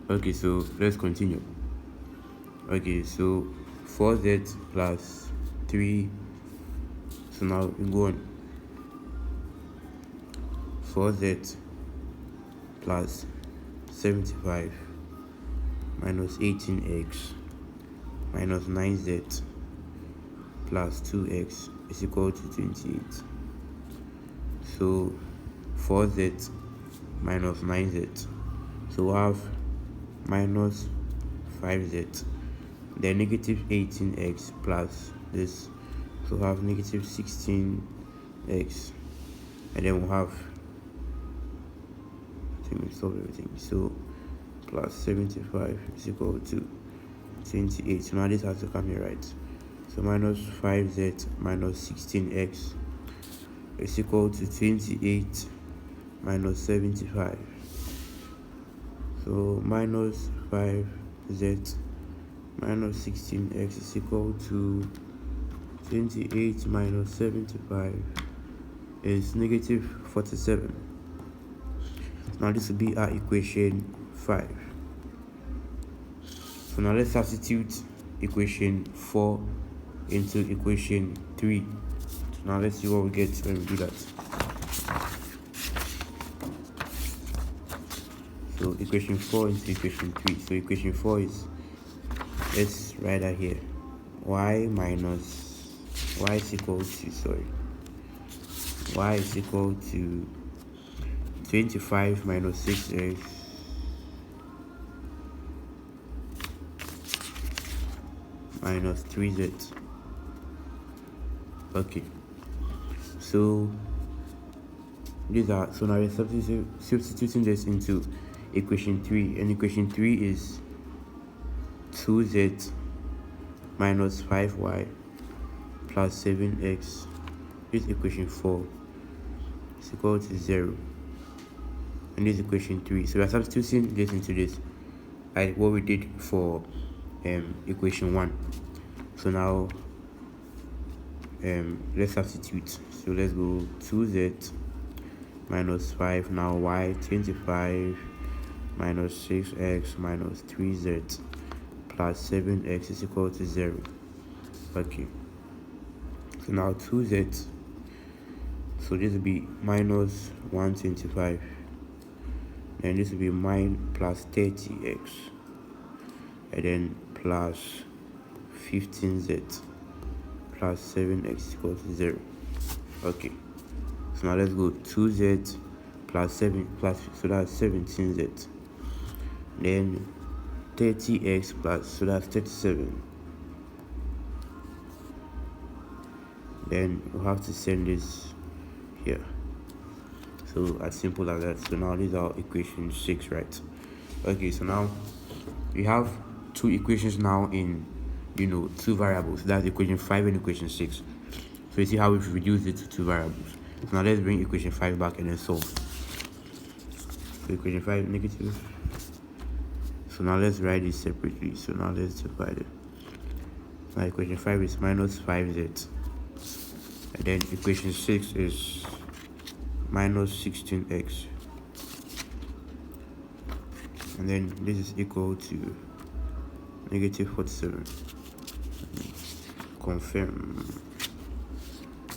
Okay, so let's continue. Okay, so 4z plus 3. So now we go on. 4z plus 75 minus 18x minus 9z plus 2x is equal to 28. So 4z minus 9z. So we have minus 5z. Then negative 18x plus this. So we have negative 16x. And then we'll have, I think we solve everything. So plus 75 is equal to 28. So now this has to come here, right? So minus 5z minus 16x is equal to 28 minus 75. So minus 5z minus 16x is equal to 28 minus 75 is negative 47. Now this will be our equation 5. So now let's substitute equation 4 into equation 3. So now let's see what we get when we do that. So equation 4 into equation 3. So equation 4 is, let's write that here, y is equal to, y is equal to 25 minus 6x minus 3z. Okay, so these are, so now we're substituting this into equation 3, and equation 3 is 2z minus 5y plus 7x. This equation 4 is equal to 0, and this equation 3. So we are substituting this into this, like what we did for equation 1. So now let's substitute. So let's go 2z minus 5, now y 25 minus 6x minus 3z plus 7x is equal to 0. Okay, so now 2z, so this will be minus 125, and this will be plus 30x, and then plus 15z plus 7x is equal to 0. Okay, so now let's go 2z plus 7 plus, so that's 17z, then 30x plus, so that's 37. Then we'll have to send this here. So as simple as that. So now these are equation 6, right? Okay, so now we have two equations now in, two variables. That's equation 5 and equation 6. So you see how we've reduced it to two variables. So now let's bring equation 5 back and then solve. So equation 5 negative. So now let's write this separately. So now let's divide it. Now equation 5 is minus 5z. And then equation 6 is minus 16x. And then this is equal to negative 47. Confirm.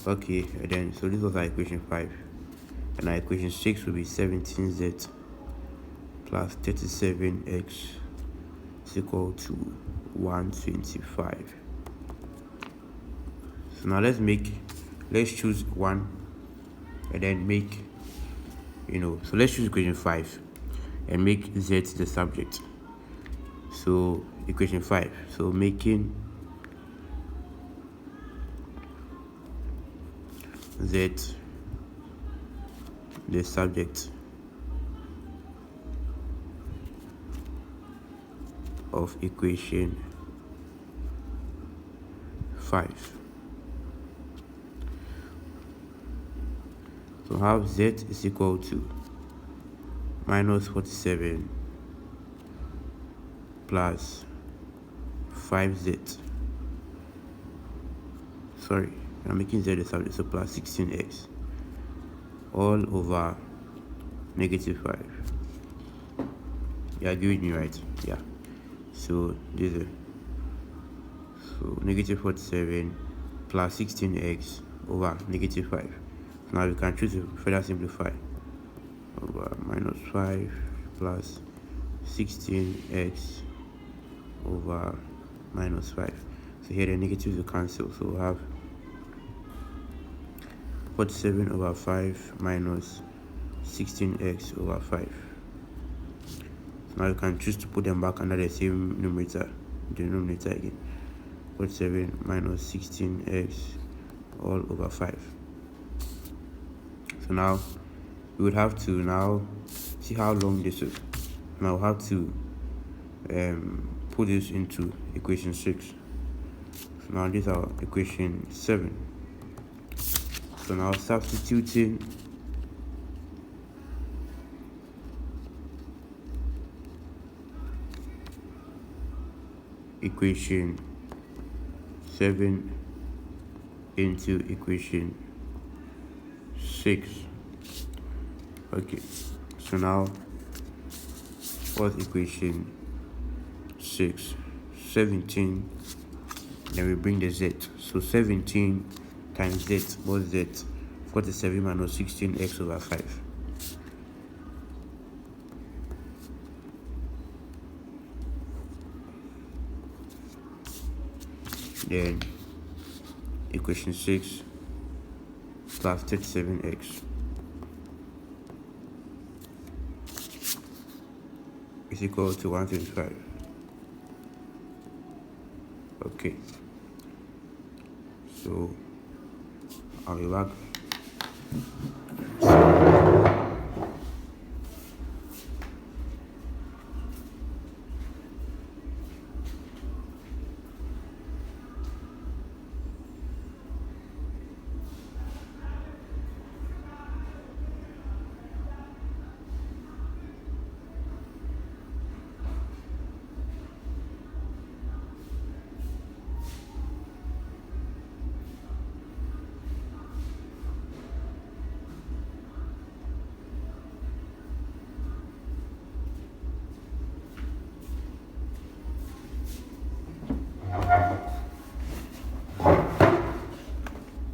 Okay, and then so this was our equation 5. And our equation 6 will be 17z plus 37x is equal to 125. So now let's choose 1 and then make, so let's choose equation 5 and make z the subject. So equation 5, so making z the subject of equation 5. So have z is equal to minus 47 plus 5z. Sorry, I'm making z the subject, so plus 16x all over negative 5. You agree with me, right? Yeah. So this is so negative 47 plus 16x over negative 5. Now we can choose to further simplify. Over minus 5 plus 16x over minus 5. So here the negatives will cancel. So we'll have 47 over 5 minus 16x over 5. So now you can choose to put them back under the same denominator again. 47 minus 16x all over 5. So now we would have to now see how long this is. Now we'll have to put this into equation 6. So now this is our equation 7. So now substituting equation 7 into equation 6. Okay, so now what's equation 6? 17, then we bring the z. So 17 times z, what's z? 47 minus 16x over 5. Then equation 6 plus 37x is equal to 125. Okay, so I'll be back.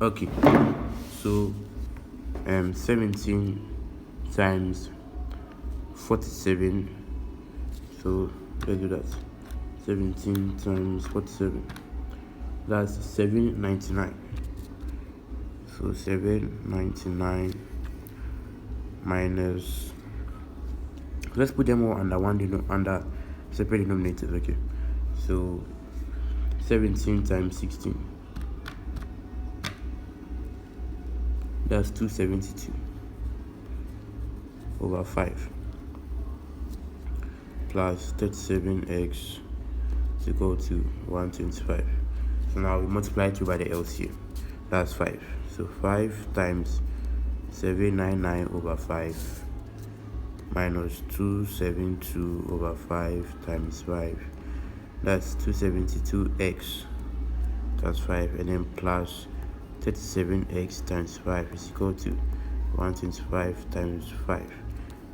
Okay, so 17 times 47. So let's do that. 17 times 47, that's 799. So 799 minus, let's put them all under under separate denominators. Okay, so 17 times 16, that's 272 over 5 plus 37x is equal to 125. So now we multiply 2 by the LCM, that's 5. So 5 times 799 over 5 minus 272 over 5 times 5, that's 272x, that's 5, and then plus 37x times 5 is equal to 125 times 5.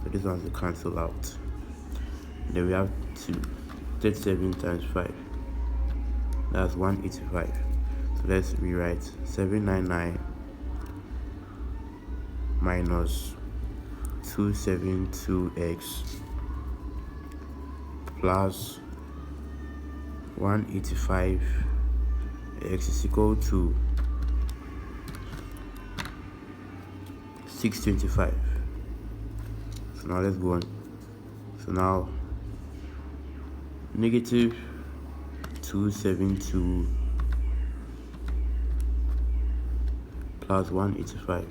So this one's will cancel out. Then we have 37 times 5, that's 185. So let's rewrite 799 minus 272x plus 185x is equal to 625. So now let's go on. So now negative 272 plus 185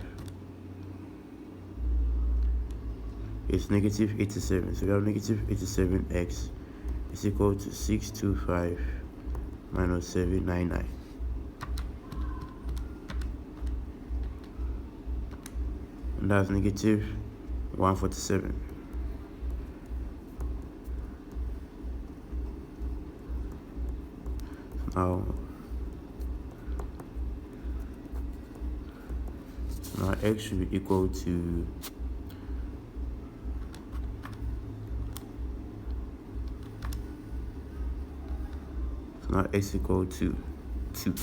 is negative 87. So we have negative 87x is equal to 625 minus 799. And that's negative 147. Now x should be equal to Now x equal to 2.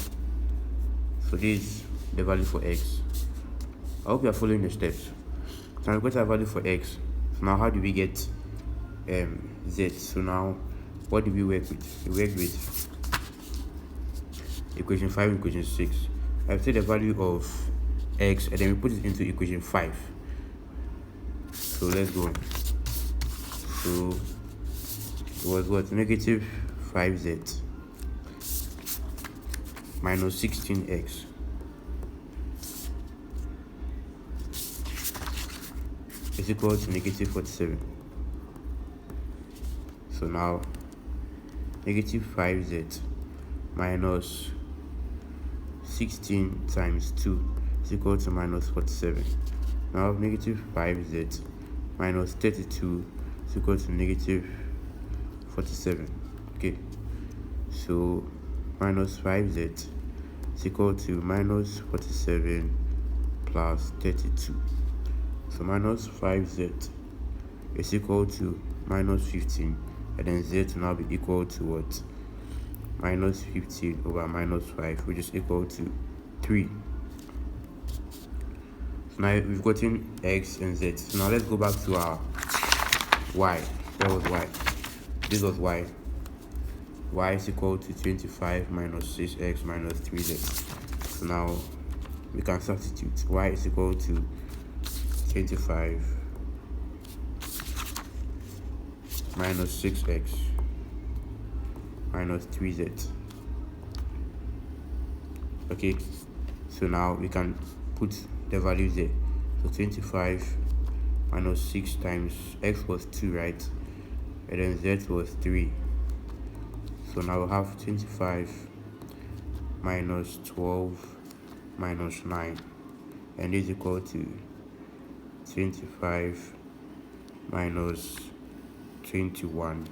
So this is the value for x. I hope you are following the steps. So we got our value for x. So now how do we get z? So now what do we work with? We work with equation 5 and equation 6. I've set the value of x and then we put it into equation 5. So let's go on. So it was what? Negative 5z minus 16x is equal to negative 47. So now negative 5z minus 16 times 2 is equal to minus 47. Now negative 5z minus 32 is equal to negative 47. Okay, so minus 5z is equal to minus 47 plus 32. So minus 5z is equal to minus 15, and then z will now be equal to what? Minus 15 over minus 5, which is equal to 3. So now we've gotten x and z. So now let's go back to our y. That was y. This was y. Y is equal to 25 minus 6x minus 3z. So now we can substitute. Y is equal to 25 minus 6x minus 3z. Okay, so now we can put the values there. So 25 minus 6 times x was 2, right? And then z was 3. So now we'll have 25 minus 12 minus 9, and this is equal to 25 minus 21,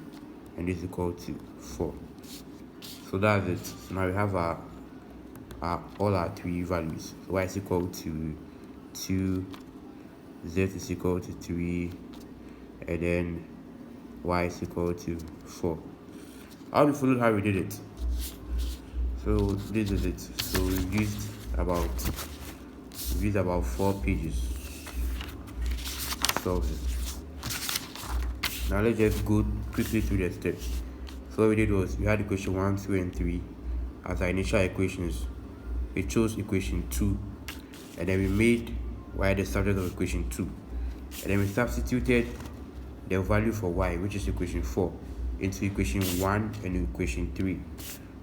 and this is equal to 4. So that's it. So now we have our all our 3 values. So y is equal to 2, z is equal to 3, and then y is equal to 4. I hope you followed how we did it. So this is it. So we've used about 4 pages to solve it. Now let's just go quickly through the steps. So what we did was we had equation 1, 2, and 3 as our initial equations. We chose equation 2, and then we made y the subject of equation 2, and then we substituted the value for y, which is equation 4, into equation 1 and equation 3.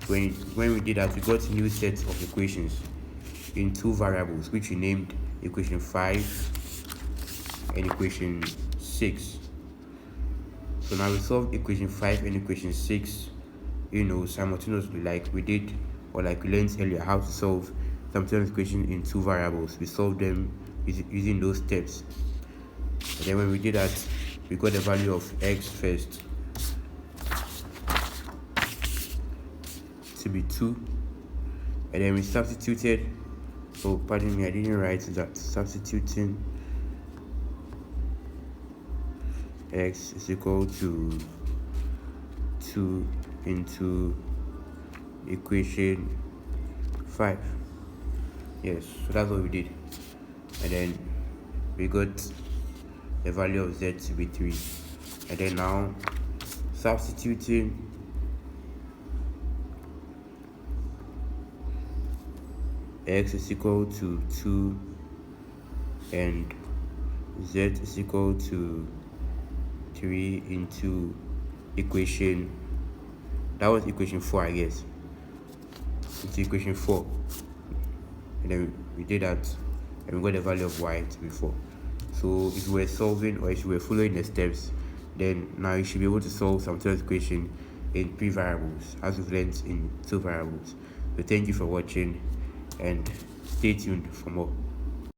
When we did that, we got new sets of equations in 2 variables, which we named equation 5 and equation 6. So now we solved equation 5 and equation 6, simultaneously, like we did, or like we learned earlier, how to solve simultaneous equation in 2 variables. We solved them using those steps. And then when we did that, we got the value of x first to be 2, and then we substituted, oh pardon me, I didn't write that, substituting x is equal to 2 into equation 5. Yes, so that's what we did, and then we got the value of z to be 3, and then now substituting x is equal to 2 and z is equal to 3 into equation, that was equation 4, I guess, into equation 4, and then we did that, and we got the value of y to be 4. So if you were solving, or if you were following the steps, then now you should be able to solve some third equation in 3 variables, as we've learned in 2 variables. So thank you for watching, and stay tuned for more.